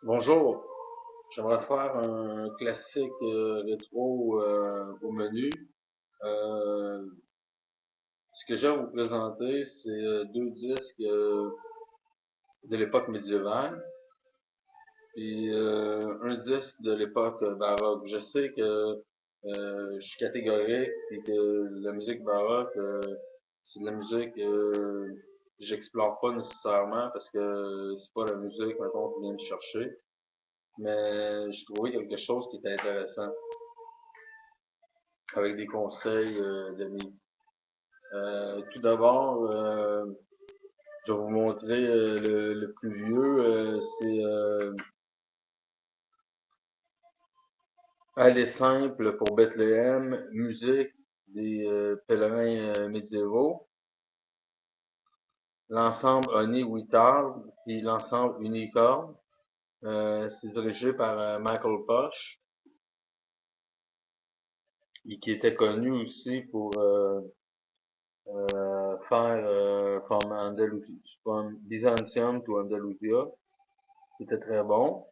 Bonjour, j'aimerais faire un classique rétro au menu. Euh, Ce que j'ai à vous présenter, c'est deux disques de l'époque médiévale, puis un disque de l'époque baroque. Je sais que je suis catégorique et que la musique baroque, c'est de la musique que j'explore pas nécessairement parce que c'est pas la musique, mettons, qui vient me chercher, mais j'ai trouvé quelque chose qui était intéressant, avec des conseils d'amis. Tout d'abord, je vais vous montrer le plus vieux. C'est Aller simple pour Bethléem, musique des pèlerins médiévaux. L'ensemble Honey Wittard, puis l'ensemble Unicorn. C'est dirigé par Michael Posh, et qui était connu aussi pour faire From Byzantium to Andalusia, qui était très bon.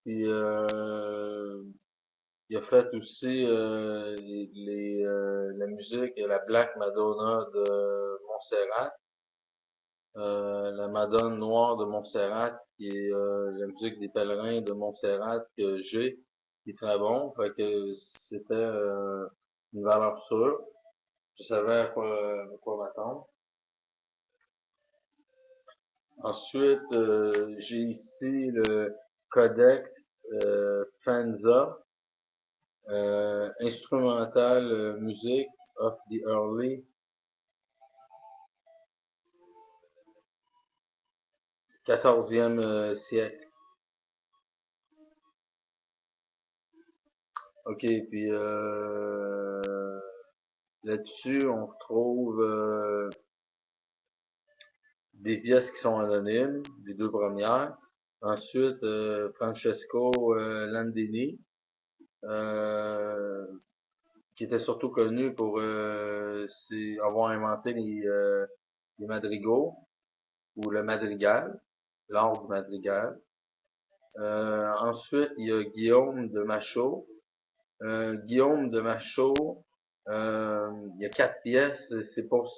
Puis il a fait aussi la musique et la Black Madonna de Montserrat, la Madone Noire de Montserrat, qui est la musique des pèlerins de Montserrat que j'ai, qui est très bon. Fait que c'était une valeur sûre. Je savais à quoi m'attendre. Ensuite, j'ai ici le Codex Fanza, instrumental music of the early 14e siècle. OK, puis là-dessus, on retrouve des pièces qui sont anonymes, les deux premières. Ensuite, Francesco Landini, euh, qui était surtout connu pour avoir inventé les madrigaux ou le madrigal, l'art du madrigal. Ensuite, il y a Guillaume de Machaut. Guillaume de Machaut, il y a quatre pièces. C'est pour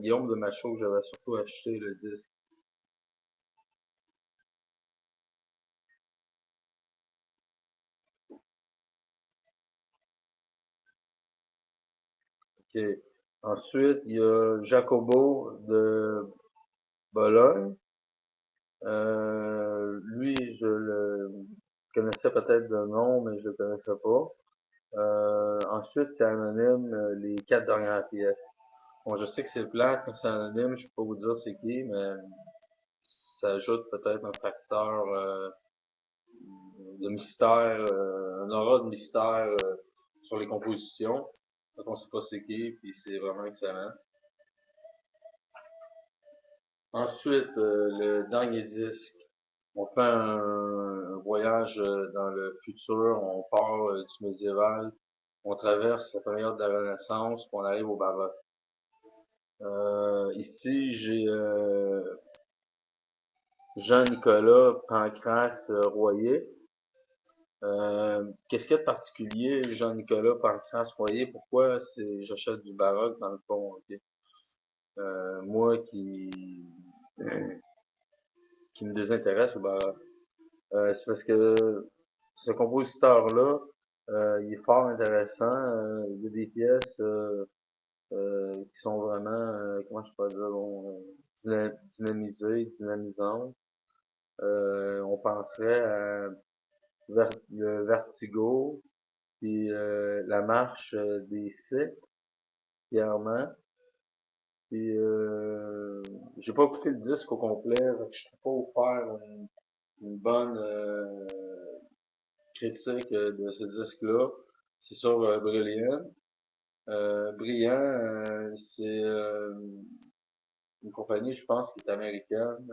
Guillaume de Machaut que j'avais surtout acheté le disque. OK. Ensuite, il y a Jacobo de Bologne. Lui, je le connaissais peut-être de nom, mais je le connaissais pas. Ensuite, c'est anonyme, les quatre dernières pièces. Bon, je sais que c'est plate quand c'est anonyme, je peux pas vous dire c'est qui, mais ça ajoute peut-être un facteur de mystère, un aura de mystère sur les compositions. Donc on sait pas c'est qui, puis c'est vraiment excellent. Ensuite, le dernier disque. On fait un voyage dans le futur, on part du médiéval, on traverse la période de la Renaissance, puis on arrive au baroque. Ici, j'ai Jean-Nicolas Pancras Royer. Qu'est-ce qu'il y a de particulier, Jean-Nicolas Pancras Royer? Pourquoi j'achète du baroque dans le fond? Ok? Moi qui me désintéresse au baroque. C'est parce que ce compositeur-là, il est fort intéressant. Il y a des pièces qui sont vraiment, comment je peux dire, bon, dynamisées, dynamisantes. On penserait à le Vertigo, puis la marche des Sith, clairement. Puis j'ai pas écouté le disque au complet, fait que je peux pas vous faire une bonne critique de ce disque-là. C'est sur Brilliant. Brillant, c'est une compagnie, je pense, qui est américaine.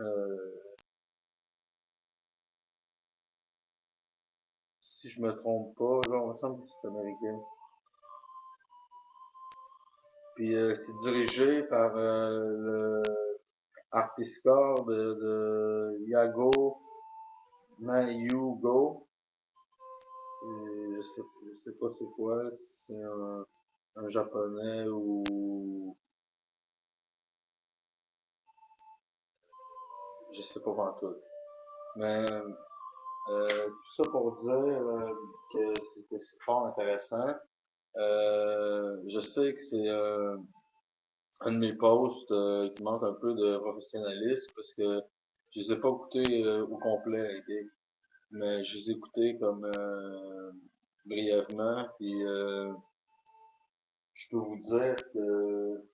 Si je me trompe pas, là, on me semble que c'est américain. Puis c'est dirigé par le harpsichord de Iago Mayu Go. Je sais pas c'est quoi, si c'est un japonais ou je sais pas vraiment tout. Mais tout ça pour dire que c'est fort intéressant. Je sais que c'est un de mes posts qui manque un peu de professionnalisme parce que je les ai pas écoutés au complet, ok? Mais je les ai écoutés comme brièvement, puis je peux vous dire que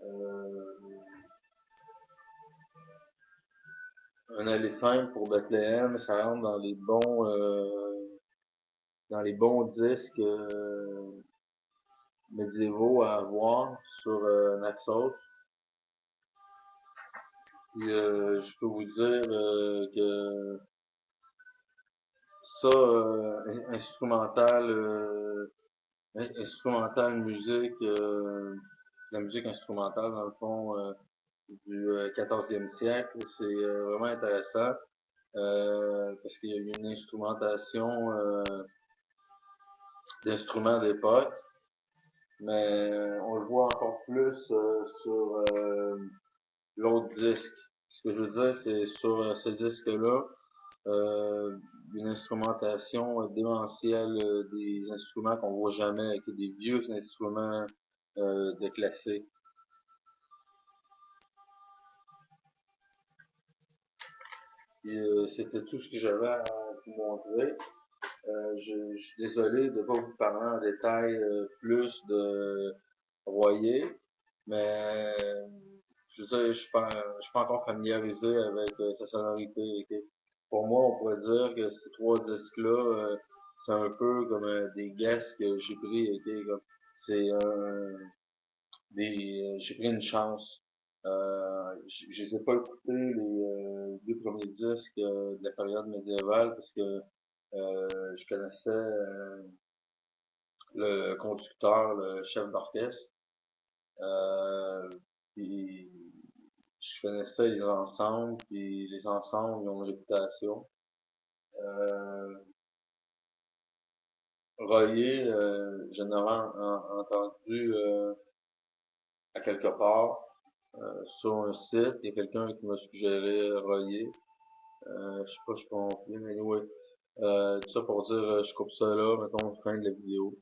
euh, un aller simple pour Bethléem, ça rentre dans les bons disques médiévaux à avoir sur Naxos. Puis je peux vous dire que ça, instrumental, instrumental musique, la musique instrumentale dans le fond du 14e siècle, c'est vraiment intéressant parce qu'il y a eu une instrumentation d'instruments d'époque, mais on le voit encore plus sur l'autre disque. Ce que je veux dire, c'est sur ce disque-là, euh, une instrumentation démentielle des instruments qu'on voit jamais, avec des vieux instruments de classique. Et c'était tout ce que j'avais à vous montrer. Je suis désolé de ne pas vous parler en détail plus de Royer, mais je veux dire, je suis pas encore familiarisé avec sa sonorité. Ok. Pour moi, on pourrait dire que ces trois disques-là, c'est un peu comme des guests que j'ai pris. Ok, comme, c'est j'ai pris une chance. Je les ai pas écoutés les deux premiers disques de la période médiévale parce que je connaissais le conducteur, le chef d'orchestre. Euh, puis je connaissais les ensembles, puis les ensembles ils ont une réputation. Euh, Royer, j'en avais entendu à quelque part sur un site. Il y a quelqu'un qui m'a suggéré Royer. Je sais pas, je suis pas non plus, mais anyway. Tout ça pour dire, je coupe ça là, mettons, fin de la vidéo.